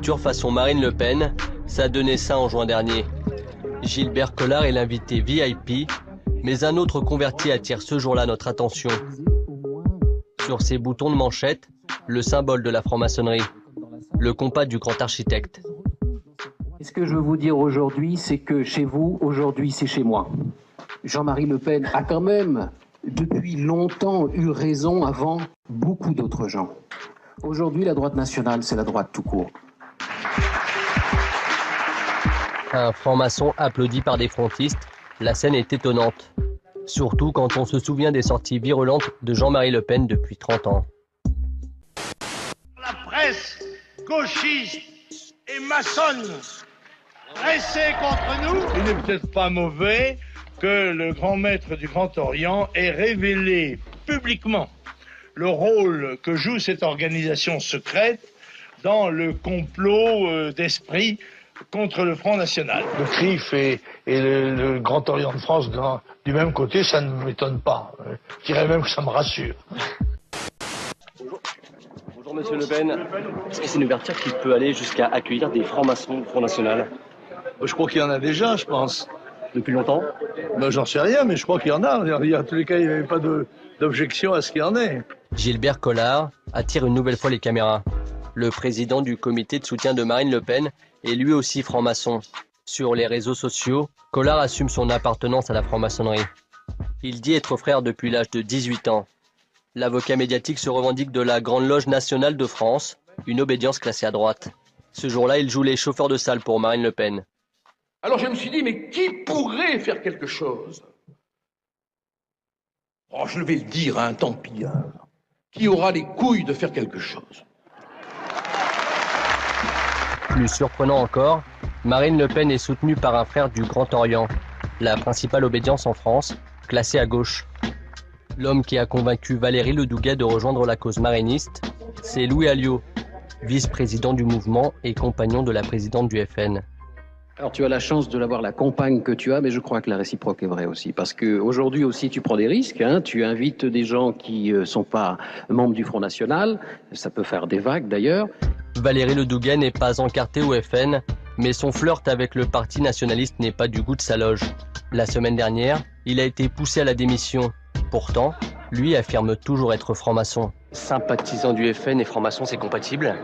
futur façon Marine Le Pen, ça donnait ça en juin dernier. Gilbert Collard est l'invité VIP, mais un autre converti attire ce jour-là notre attention. Sur ses boutons de manchette, le symbole de la franc-maçonnerie, le compas du grand architecte. Ce que je veux vous dire aujourd'hui, c'est que chez vous, aujourd'hui, c'est chez moi. Jean-Marie Le Pen a quand même, depuis longtemps, eu raison avant beaucoup d'autres gens. Aujourd'hui, la droite nationale, c'est la droite tout court. Un franc-maçon applaudi par des frontistes, la scène est étonnante. Surtout quand on se souvient des sorties virulentes de Jean-Marie Le Pen depuis 30 ans. La presse gauchiste et maçonne dressée contre nous. Il n'est peut-être pas mauvais que le grand maître du Grand Orient ait révélé publiquement le rôle que joue cette organisation secrète dans le complot d'esprit contre le Front National. Le CRIF et le Grand Orient de France du même côté, ça ne m'étonne pas. Je dirais même que ça me rassure. Bonjour Monsieur Le Pen. Est-ce que c'est une ouverture qui peut aller jusqu'à accueillir des francs-maçons du Front National? Je crois qu'il y en a déjà, je pense. Depuis longtemps? J'en sais rien, mais je crois qu'il y en a. En tous les cas, il n'y avait pas d'objection à ce qu'il y en ait. Gilbert Collard attire une nouvelle fois les caméras. Le président du comité de soutien de Marine Le Pen est lui aussi franc-maçon. Sur les réseaux sociaux, Collard assume son appartenance à la franc-maçonnerie. Il dit être frère depuis l'âge de 18 ans. L'avocat médiatique se revendique de la Grande Loge nationale de France, une obédience classée à droite. Ce jour-là, il joue les chauffeurs de salle pour Marine Le Pen. Alors je me suis dit, mais qui pourrait faire quelque chose? Oh, je vais le dire, hein, tant pis. Hein. Qui aura les couilles de faire quelque chose? Plus surprenant encore, Marine Le Pen est soutenue par un frère du Grand Orient, la principale obédience en France, classée à gauche. L'homme qui a convaincu Valérie Ledouguet de rejoindre la cause mariniste, c'est Louis Alliot, vice-président du mouvement et compagnon de la présidente du FN. Alors tu as la chance de l'avoir la compagne que tu as, mais je crois que la réciproque est vraie aussi. Parce qu'aujourd'hui aussi tu prends des risques, hein, tu invites des gens qui ne sont pas membres du Front National, ça peut faire des vagues d'ailleurs. Valérie Ledouguet n'est pas encartée au FN, mais son flirt avec le parti nationaliste n'est pas du goût de sa loge. La semaine dernière, il a été poussé à la démission. Pourtant, lui affirme toujours être franc-maçon. Sympathisant du FN et franc-maçon, c'est compatible?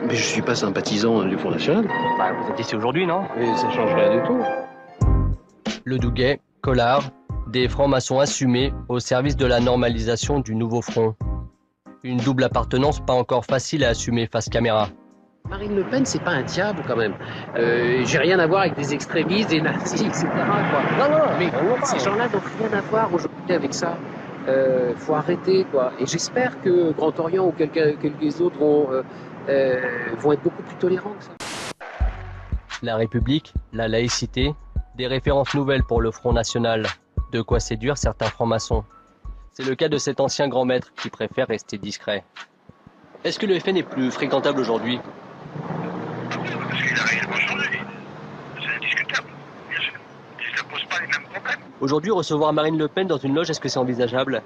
Mais je suis pas sympathisant du Front National. Bah, vous êtes ici aujourd'hui, non? Et ça change rien du tout. Ledouguet, Collard, des francs-maçons assumés au service de la normalisation du nouveau front. Une double appartenance pas encore facile à assumer face caméra. Marine Le Pen, c'est pas un diable quand même. J'ai rien à voir avec des extrémistes, des nazis, etc. Quoi. Non, mais ces gens-là n'ont rien à voir aujourd'hui avec ça. Faut arrêter, quoi. Et j'espère que Grand Orient ou quelques autres vont être beaucoup plus tolérants que ça. La République, la laïcité, des références nouvelles pour le Front National. De quoi séduire certains francs-maçons. C'est le cas de cet ancien grand maître qui préfère rester discret. Est-ce que le FN est plus fréquentable aujourd'hui? Parce qu'il a réellement changé. C'est indiscutable, bien sûr. Et ça ne pose pas les mêmes problèmes. Aujourd'hui, recevoir Marine Le Pen dans une loge, est-ce que c'est envisageable?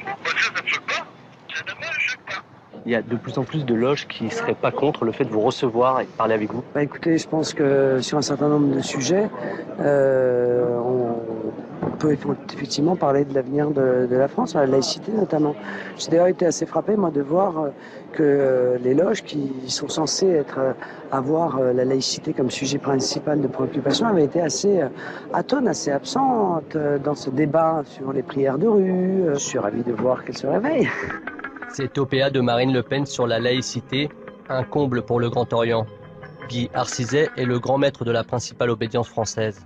Ça ne me choque pas. Ça ne me choque pas. Il y a de plus en plus de loges qui ne seraient pas contre le fait de vous recevoir et de parler avec vous. Écoutez, je pense que sur un certain nombre de sujets, on peut effectivement parler de l'avenir de la France, la laïcité notamment. J'ai d'ailleurs été assez frappé, moi, de voir que les loges qui sont censées avoir la laïcité comme sujet principal de préoccupation avaient été assez atones, assez absentes dans ce débat sur les prières de rue. Je suis ravi de voir qu'elles se réveillent. Cet OPA de Marine Le Pen sur la laïcité, un comble pour le Grand Orient. Guy Arcizet est le grand maître de la principale obédience française.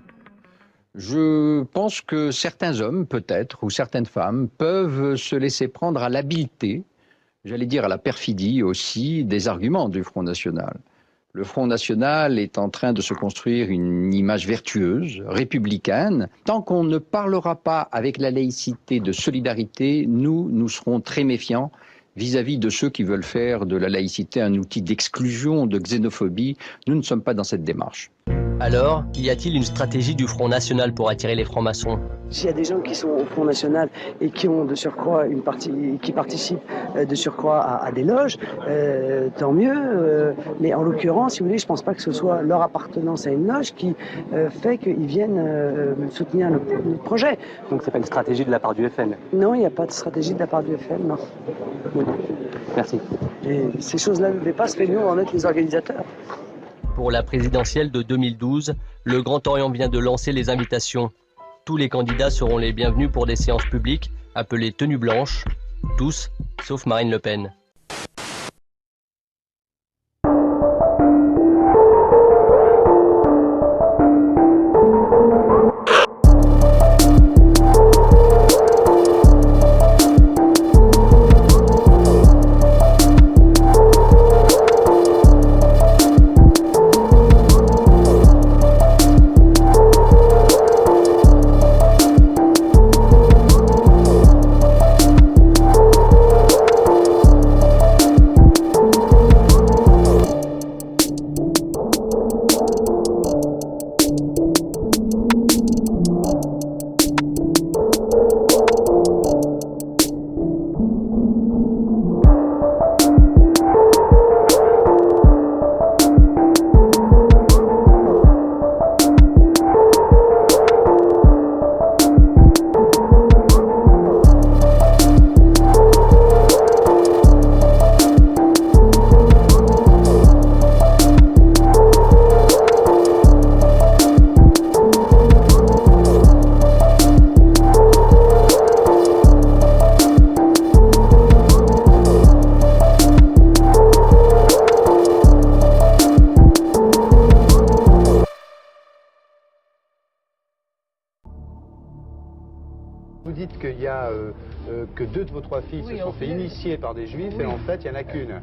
Je pense que certains hommes, peut-être, ou certaines femmes, peuvent se laisser prendre à l'habileté, j'allais dire à la perfidie aussi, des arguments du Front National. Le Front National est en train de se construire une image vertueuse, républicaine. Tant qu'on ne parlera pas avec la laïcité de solidarité, nous serons très méfiants vis-à-vis de ceux qui veulent faire de la laïcité un outil d'exclusion, de xénophobie. Nous ne sommes pas dans cette démarche. Alors, y a-t-il une stratégie du Front National pour attirer les francs-maçons? S'il y a des gens qui sont au Front National et qui ont de surcroît une partie, qui participent de surcroît à des loges, tant mieux. Mais en l'occurrence, si vous voulez, je ne pense pas que ce soit leur appartenance à une loge qui fait qu'ils viennent soutenir notre projet. Donc c'est pas une stratégie de la part du FN? Non, il n'y a pas de stratégie de la part du FN, non. Merci. Et ces choses-là ne dépassent, mais nous, on en est les organisateurs. Pour la présidentielle de 2012, le Grand Orient vient de lancer les invitations. Tous les candidats seront les bienvenus pour des séances publiques appelées tenues blanches, tous sauf Marine Le Pen. Vous dites qu'il y a que 2 de vos 3 filles se sont fait initier par des juifs et en fait il n'y en a qu'une.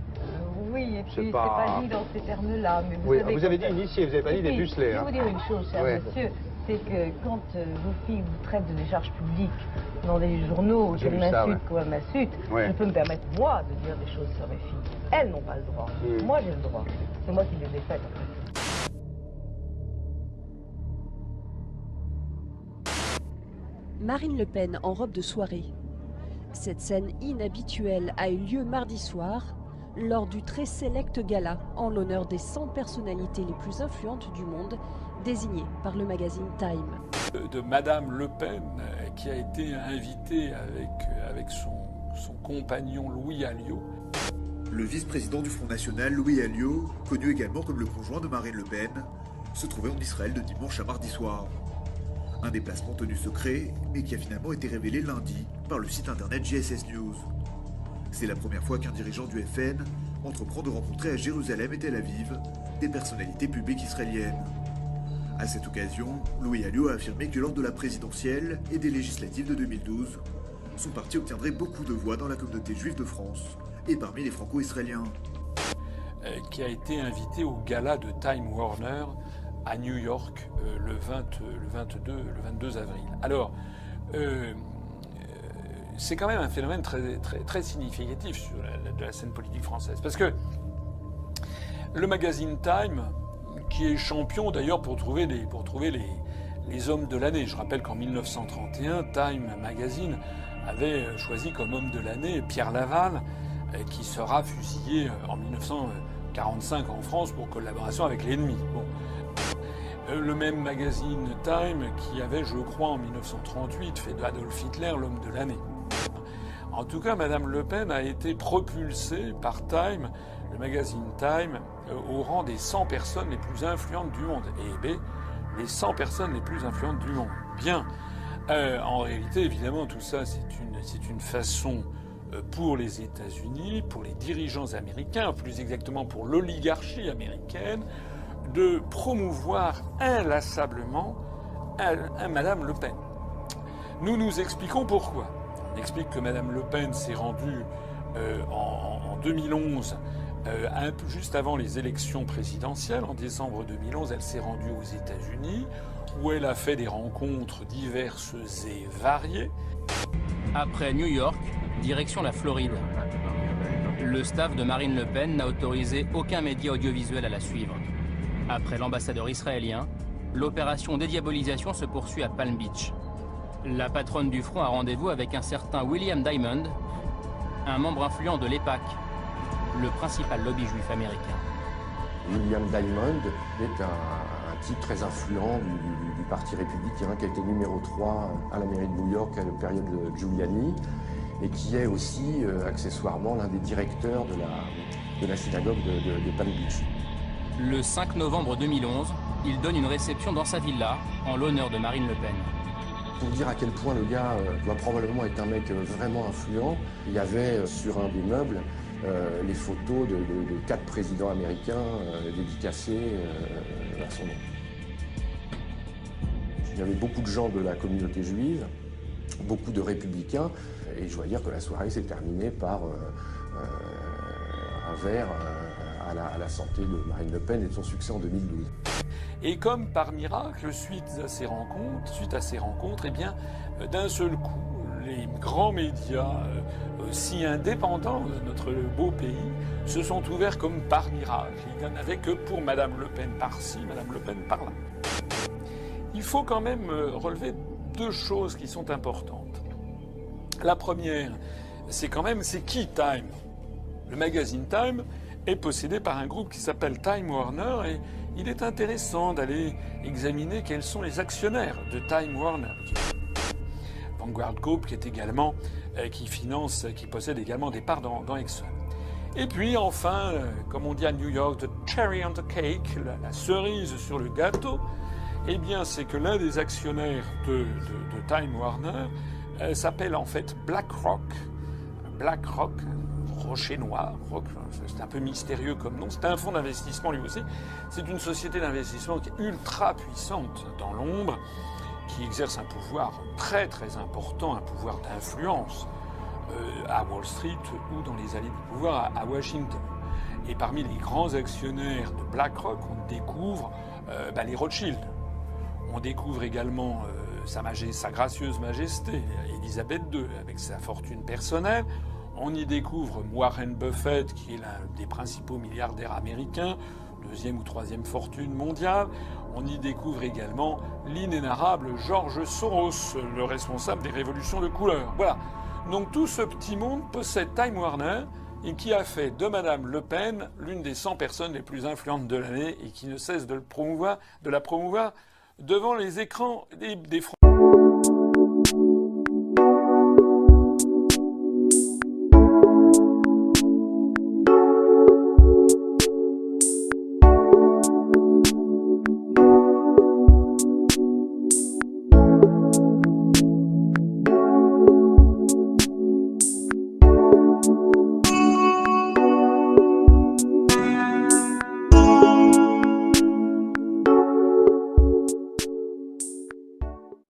Oui, et puis c'est pas dit dans ces termes-là. Mais vous avez dit initié, vous n'avez pas dit dépucelé. Je vais vous dire une chose, cher monsieur, c'est que quand vos filles vous traitent de décharge publique dans des journaux qui m'insultent comme m'insultent, je peux me permettre moi de dire des choses sur mes filles. Elles n'ont pas le droit. Moi j'ai le droit. C'est moi qui les ai faites en fait. Marine Le Pen en robe de soirée. Cette scène inhabituelle a eu lieu mardi soir lors du très sélect gala en l'honneur des 100 personnalités les plus influentes du monde désignées par le magazine Time. De Madame Le Pen qui a été invitée avec son compagnon Louis Alliot. Le vice-président du Front National, Louis Alliot, connu également comme le conjoint de Marine Le Pen, se trouvait en Israël de dimanche à mardi soir. Un déplacement tenu secret, mais qui a finalement été révélé lundi par le site internet GSS News. C'est la première fois qu'un dirigeant du FN entreprend de rencontrer à Jérusalem et Tel Aviv des personnalités publiques israéliennes. À cette occasion, Louis Alliot a affirmé que lors de la présidentielle et des législatives de 2012, son parti obtiendrait beaucoup de voix dans la communauté juive de France et parmi les franco-israéliens. Qui a été invité au gala de Time Warner à New York le 22 avril. Alors, c'est quand même un phénomène très significatif de la scène politique française. Parce que le magazine Time, qui est champion d'ailleurs pour trouver les hommes de l'année. Je rappelle qu'en 1931, Time Magazine avait choisi comme homme de l'année Pierre Laval, qui sera fusillé en 1945 en France pour collaboration avec l'ennemi. Bon. Le même magazine Time qui avait, je crois, en 1938 fait d'Adolf Hitler l'homme de l'année. En tout cas, Madame Le Pen a été propulsée par Time, le magazine Time, au rang des 100 personnes les plus influentes du monde. Et B, les 100 personnes les plus influentes du monde. Bien. En réalité, évidemment, tout ça, c'est une façon pour les États-Unis, pour les dirigeants américains, plus exactement pour l'oligarchie américaine, de promouvoir inlassablement Madame Le Pen. Nous nous expliquons pourquoi. On explique que Madame Le Pen s'est rendue en 2011, juste avant les élections présidentielles. En décembre 2011, elle s'est rendue aux États-Unis, où elle a fait des rencontres diverses et variées. Après New York, direction la Floride. Le staff de Marine Le Pen n'a autorisé aucun média audiovisuel à la suivre. Après l'ambassadeur israélien, l'opération dédiabolisation se poursuit à Palm Beach. La patronne du front a rendez-vous avec un certain William Diamond, un membre influent de l'EPAC, le principal lobby juif américain. William Diamond est un type très influent du parti républicain qui a été numéro 3 à la mairie de New York à la période de Giuliani et qui est aussi accessoirement l'un des directeurs de la synagogue de Palm Beach. Le 5 novembre 2011, il donne une réception dans sa villa en l'honneur de Marine Le Pen. Pour dire à quel point le gars doit probablement être un mec vraiment influent, il y avait sur un des meubles les photos de 4 présidents américains dédicacés à son nom. Il y avait beaucoup de gens de la communauté juive, beaucoup de républicains, et je dois dire que la soirée s'est terminée par un verre à la santé de Marine Le Pen et de son succès en 2012. Et comme par miracle, suite à ces rencontres, eh bien, d'un seul coup, les grands médias si indépendants de notre beau pays se sont ouverts comme par miracle. Il n'y en avait que pour Madame Le Pen par-ci, Madame Le Pen par-là. Il faut quand même relever 2 choses qui sont importantes. La première, c'est qui Time? Le magazine Time est possédé par un groupe qui s'appelle Time Warner et il est intéressant d'aller examiner quels sont les actionnaires de Time Warner. Vanguard Group qui possède également des parts dans Exxon. Et puis enfin, comme on dit à New York, the cherry on the cake, la cerise sur le gâteau, eh bien c'est que l'un des actionnaires de Time Warner s'appelle en fait BlackRock. BlackRock, Rocher Noir, c'est un peu mystérieux comme nom, c'est un fonds d'investissement lui aussi. C'est une société d'investissement qui est ultra puissante dans l'ombre, qui exerce un pouvoir très très important, un pouvoir d'influence à Wall Street ou dans les allées du pouvoir à Washington. Et parmi les grands actionnaires de BlackRock, on découvre les Rothschild. On découvre également sa gracieuse majesté, Elisabeth II, avec sa fortune personnelle. On y découvre Warren Buffett, qui est l'un des principaux milliardaires américains, 2e ou 3e fortune mondiale. On y découvre également l'inénarrable George Soros, le responsable des révolutions de couleur. Voilà. Donc tout ce petit monde possède Time Warner et qui a fait de Madame Le Pen l'une des 100 personnes les plus influentes de l'année et qui ne cesse de la promouvoir devant les écrans des